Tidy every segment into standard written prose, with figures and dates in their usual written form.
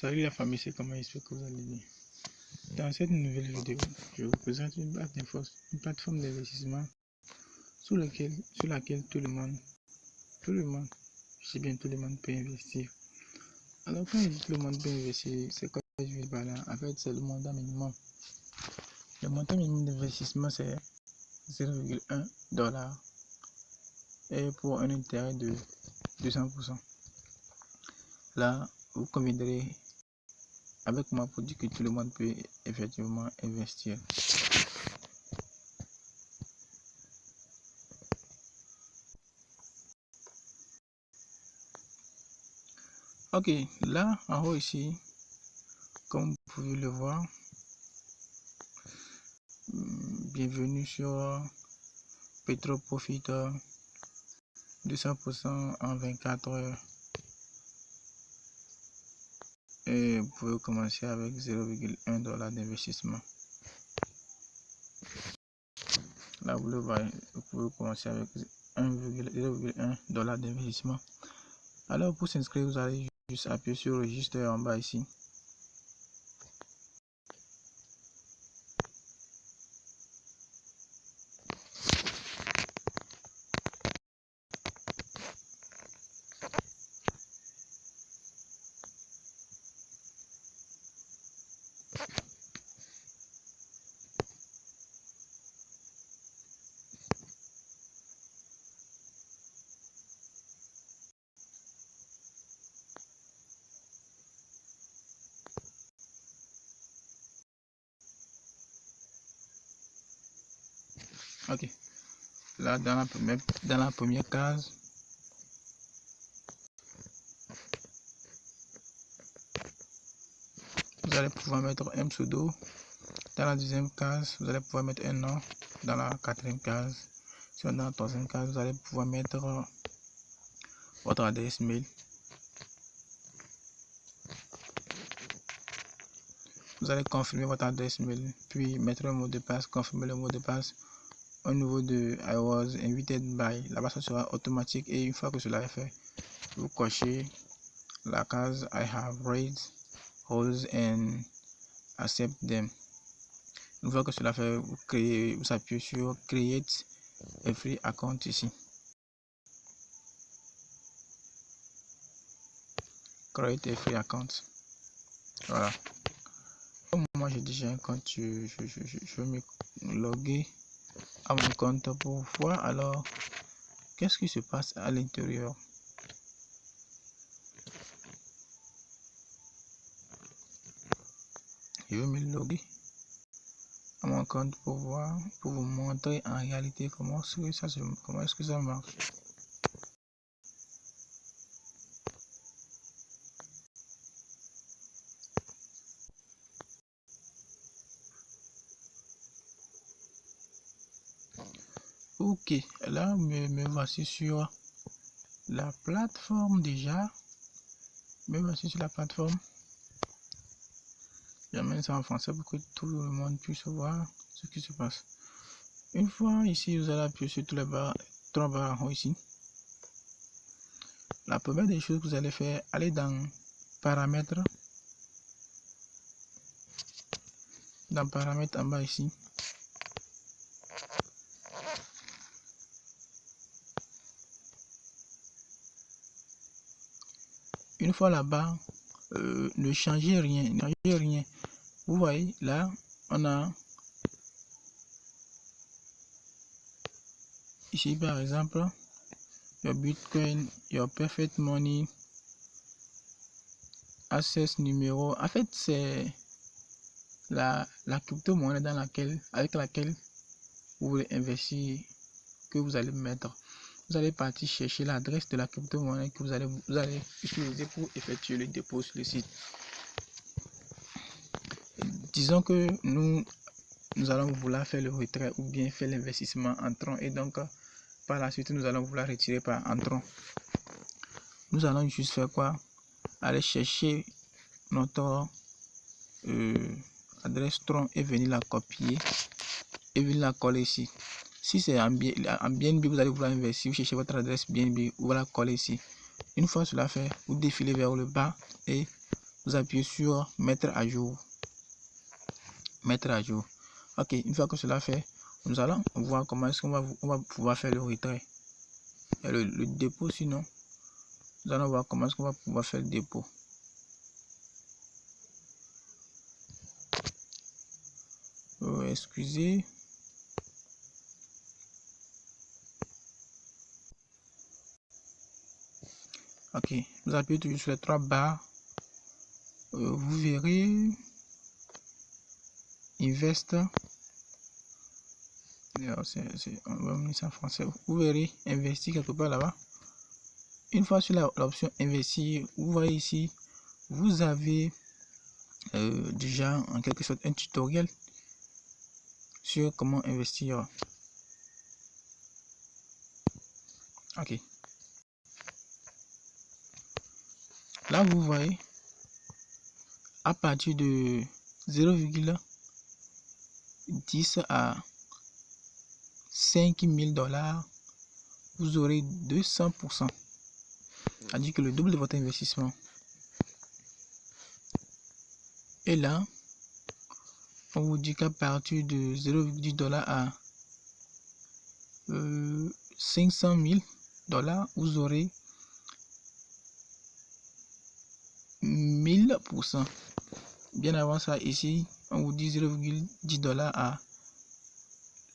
Salut la famille, c'est comment j'espère que vous allez bien. Dans cette nouvelle vidéo, je vous présente une plateforme d'investissement sur laquelle tout le monde, je sais bien tout le monde peut investir. Alors quand je dis tout le monde peut investir, c'est quoi je veux par là? En fait, c'est le montant minimum. Le montant minimum d'investissement, c'est 0,1 $ et pour un intérêt de 200%. Là, vous conviendrez avec moi pour dire que tout le monde peut effectivement investir. Ok, là en haut ici, comme vous pouvez le voir, bienvenue sur Petro Profit 200% en 24 heures. Et vous pouvez commencer avec 0,1 $ d'investissement. Là vous le voyez, vous pouvez commencer avec 0,1 $ d'investissement. Alors pour s'inscrire, vous allez juste appuyer sur registre en bas ici. Ok, là dans la première case, vous allez pouvoir mettre un pseudo. Dans la deuxième case, vous allez pouvoir mettre un nom. Dans la quatrième case, dans la troisième case, vous allez pouvoir mettre votre adresse mail. Vous allez confirmer votre adresse mail, puis mettre un mot de passe, confirmer le mot de passe au niveau de I was invited by. Là-bas, ça sera automatique et une fois que cela est fait, vous cochez la case I have read rules and accept them. Une fois que cela fait, vous appuyez sur create a free account ici. Create a free account. Voilà. Comme moi j'ai déjà un compte, je vais me loguer à mon compte pour voir alors qu'est-ce qui se passe à l'intérieur. Je vais me loguer à mon compte pour voir, pour vous montrer en réalité comment est-ce que ça marche. Ok, là me voici sur la plateforme déjà. Me voici sur la plateforme. J'amène ça en français pour que tout le monde puisse voir ce qui se passe. Une fois ici, vous allez appuyer sur tous les trois barres en haut ici. La première des choses que vous allez faire, aller dans paramètres. Dans paramètres en bas ici. Une fois là-bas, ne changez rien, Vous voyez, là, on a ici par exemple, your Bitcoin, your perfect money, access numéro. En fait, c'est la crypto-monnaie avec laquelle vous voulez investir, que vous allez mettre. Vous allez partir chercher l'adresse de la crypto-monnaie que vous allez utiliser pour effectuer le dépôt sur le site. Disons que nous allons vouloir faire le retrait ou bien faire l'investissement en tronc et donc par la suite nous allons vouloir retirer par en tronc. Nous allons juste faire quoi? Aller chercher notre adresse tronc et venir la copier et venir la coller ici. Si c'est en BNB, vous allez vouloir investir, vous cherchez votre adresse BNB, vous la coller ici. Une fois cela fait, vous défilez vers le bas et vous appuyez sur mettre à jour. Mettre à jour. Ok, une fois que cela fait, nous allons voir comment est-ce qu'on va pouvoir faire le retrait et le dépôt. Sinon, nous allons voir comment est-ce qu'on va pouvoir faire le dépôt. Excusez. Ok, vous appuyez toujours sur les 3 barres. Vous verrez Invest. On va mettre ça en français. Vous verrez investir quelque part là-bas. Une fois sur l'option investir, vous voyez ici, vous avez déjà en quelque sorte un tutoriel sur comment investir. Ok. Là, vous voyez, à partir de 0,10 à 5000 $, vous aurez 200%. C'est-à-dire que le double de votre investissement. Et là, on vous dit qu'à partir de 0,10 $ à 500 000 $, vous aurez 1000%. Bien avant ça, ici, on vous dit 0,10 $ à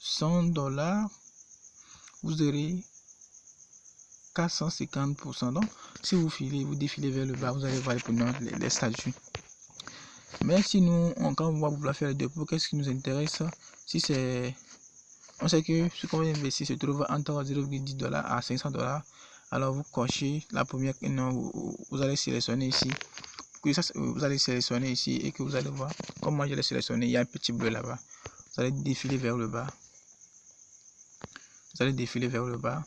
100 $, vous aurez 450%. Donc, si vous défilez vers le bas, vous allez voir les statuts. Mais si nous, quand on va vouloir faire le dépôt, qu'est-ce qui nous intéresse? Si c'est, on sait que ce qu'on va investir se trouve entre 0,10 $ à 500 $. Alors vous cochez la première, non, vous allez sélectionner ici. Vous allez sélectionner ici et que vous allez voir, comme moi je l'ai sélectionné, il y a un petit bleu là-bas. Vous allez défiler vers le bas. Vous allez défiler vers le bas.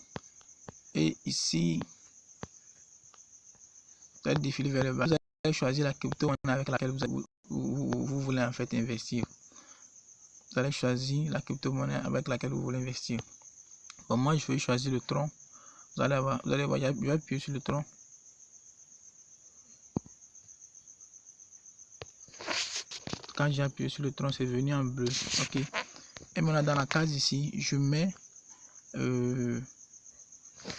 Et ici, vous allez défiler vers le bas. Vous allez choisir la crypto-monnaie avec laquelle vous voulez en fait investir. Vous allez choisir la crypto-monnaie avec laquelle vous voulez investir. Bon, moi je vais choisir le Tron. Vous allez voir, je vais appuyer sur le Tron. Quand j'ai appuyé sur le Tron, c'est venu en bleu. Ok. Et maintenant dans la case ici, je mets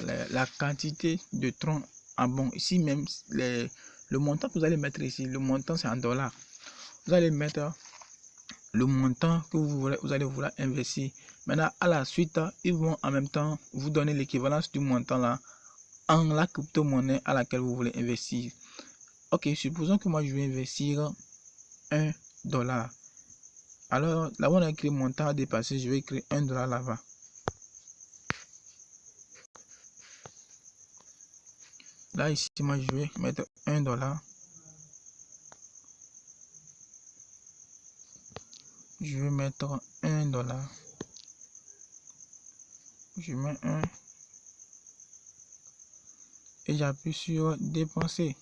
la quantité de Tron en bon. Ici même, le montant que vous allez mettre ici, le montant c'est en $. Vous allez mettre le montant que vous allez vouloir investir. Maintenant, à la suite, ils vont en même temps vous donner l'équivalence du montant là en la crypto-monnaie à laquelle vous voulez investir. Ok, supposons que moi je vais investir $1. Alors, là où on a écrit montant à dépasser, je vais écrire $1 là-bas. Là, ici, moi, je vais mettre $1. Je vais mettre $1. Je mets 1. Et j'appuie sur dépenser.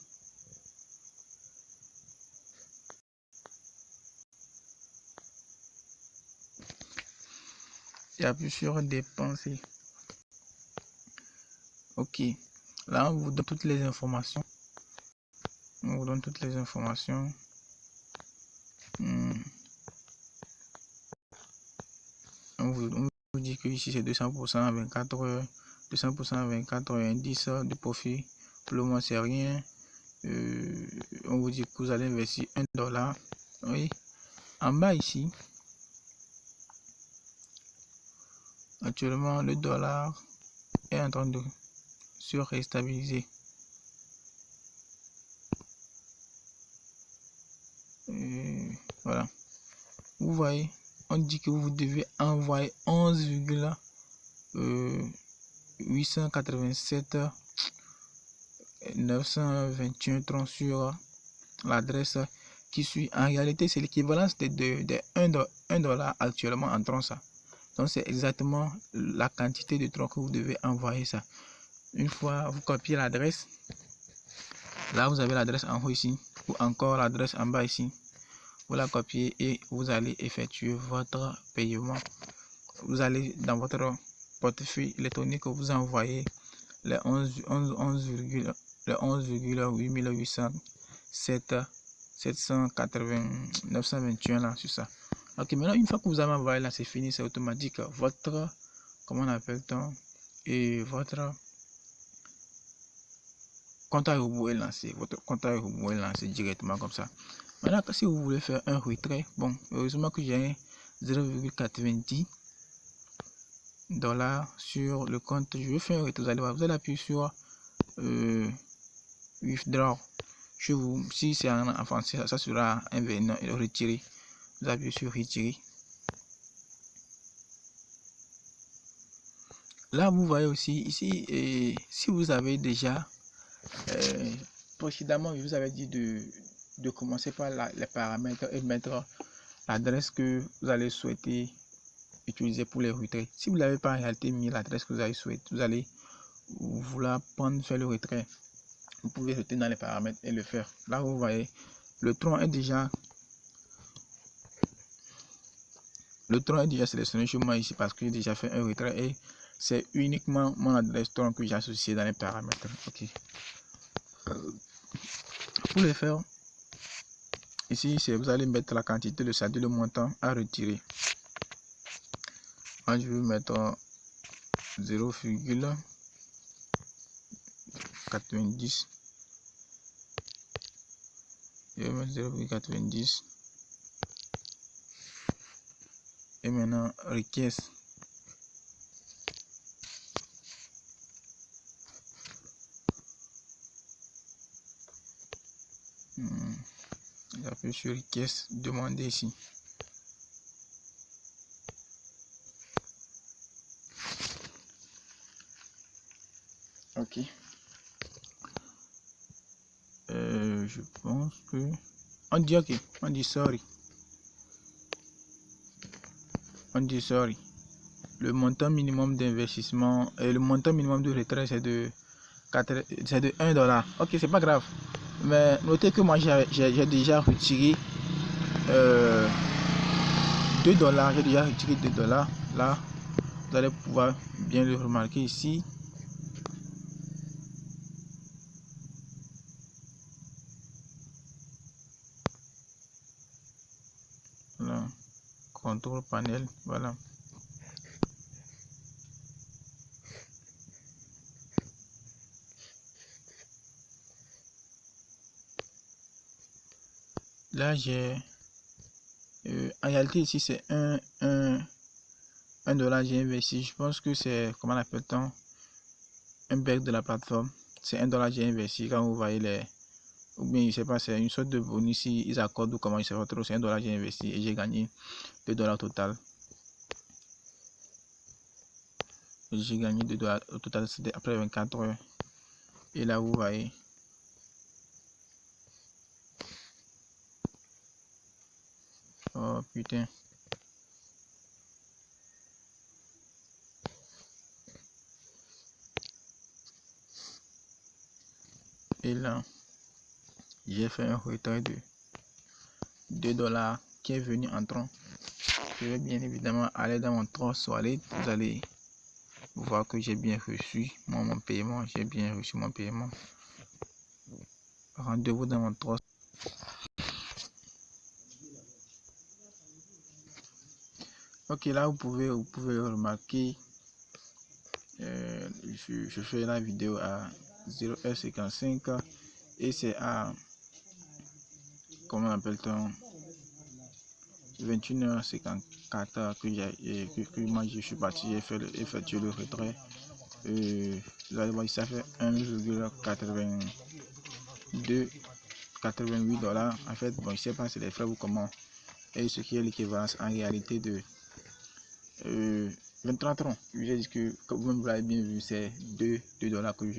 J'appuie sur dépenser. Ok. Là, on vous donne toutes les informations. On vous donne toutes les informations. On vous dit que ici c'est 200% à 24 heures, 200% à 24 heures, 10 heures de profit. Pour le moment, c'est rien. On vous dit que vous allez investir $1. Oui. En bas ici, actuellement, le dollar est en train de se réstabiliser. Voilà. Vous voyez, on dit que vous devez envoyer 11,887 921 troncs sur l'adresse qui suit. En réalité, c'est l'équivalence de 1 $ actuellement en troncs. Donc, c'est exactement la quantité de troncs que vous devez envoyer ça. Une fois vous copiez l'adresse, là vous avez l'adresse en haut ici, ou encore l'adresse en bas ici. Vous la copiez et vous allez effectuer votre paiement. Vous allez dans votre portefeuille électronique, vous envoyez les 11,8807 921 là sur ça. Ok, maintenant une fois que vous avez envoyé là, c'est fini, c'est automatique. Votre, comment on appelle-t-on, et votre compte à rebours est lancé. Votre compte à rebours est lancé directement comme ça. Maintenant, si vous voulez faire un retrait, bon, heureusement que j'ai 0,90 $ sur le compte. Je vais faire un retrait. Vous allez voir, vous allez appuyer sur withdraw. Chez vous, si c'est en français, ça sera un venant et retirer. Vous appuyez sur retirer. Là, vous voyez aussi ici, et si vous avez déjà précédemment, je vous avais dit de commencer par les paramètres et mettre l'adresse que vous allez souhaiter utiliser pour les retraits. Si vous n'avez pas en réalité mis l'adresse que vous allez souhaiter, vous allez vouloir faire le retrait. Vous pouvez retourner dans les paramètres et le faire. Là, vous voyez, le tronc est déjà sélectionné chez moi ici parce que j'ai déjà fait un retrait et c'est uniquement mon adresse tronc que j'ai associé dans les paramètres. Ok. Pour le faire, ici, vous allez mettre la quantité, le saldo, le montant à retirer. Moi, je vais mettre 0,90. Je vais mettre 0,90. Et maintenant, requête. J'appuie sur requête, demander ici. Ok. Je pense que on dit ok, on dit sorry. On dit sorry. Le montant minimum d'investissement et le montant minimum de retrait c'est de 1 $. Ok, c'est pas grave. Mais notez que moi j'ai déjà retiré 2 $. J'ai déjà retiré 2 $. Là, vous allez pouvoir bien le remarquer ici. Voilà. Contrôle panel, voilà. Là j'ai en réalité ici c'est $1 j'ai investi. Je pense que c'est, comment appelle-t-on, un bug de la plateforme. C'est $1 j'ai investi. Quand vous voyez les, ou bien je sais pas, c'est une sorte de bonus si ils accordent ou comment ils se retrouvent. C'est $1 j'ai investi et j'ai gagné $2 total. J'ai gagné $2 au total, c'était après 24 heures. Et là vous voyez, oh putain, et là j'ai fait un retrait de $2 qui est venu en tronc. Je vais bien évidemment aller dans mon Trust Wallet. Vous allez voir que j'ai bien reçu mon paiement. J'ai bien reçu mon paiement. Rendez-vous dans mon Trust. Ok, là vous pouvez le remarquer. Je fais la vidéo à 0h55 et c'est à, comment appelle-t-on, 21h54 que moi je suis parti, j'ai fait effectuer le retrait. Vous allez voir, ça fait 1,88 $. En fait, bon, je sais pas si les frais ou comment, et ce qui est l'équivalence en réalité de 23 troncs. J'ai dit que, comme vous l'avez bien vu, c'est 2 $ que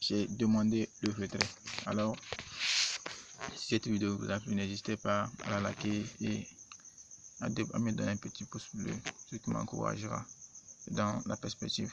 j'ai demandé le retrait. Alors, si cette vidéo vous a plu, n'hésitez pas à la liker et à me donner un petit pouce bleu, ce qui m'encouragera dans la perspective.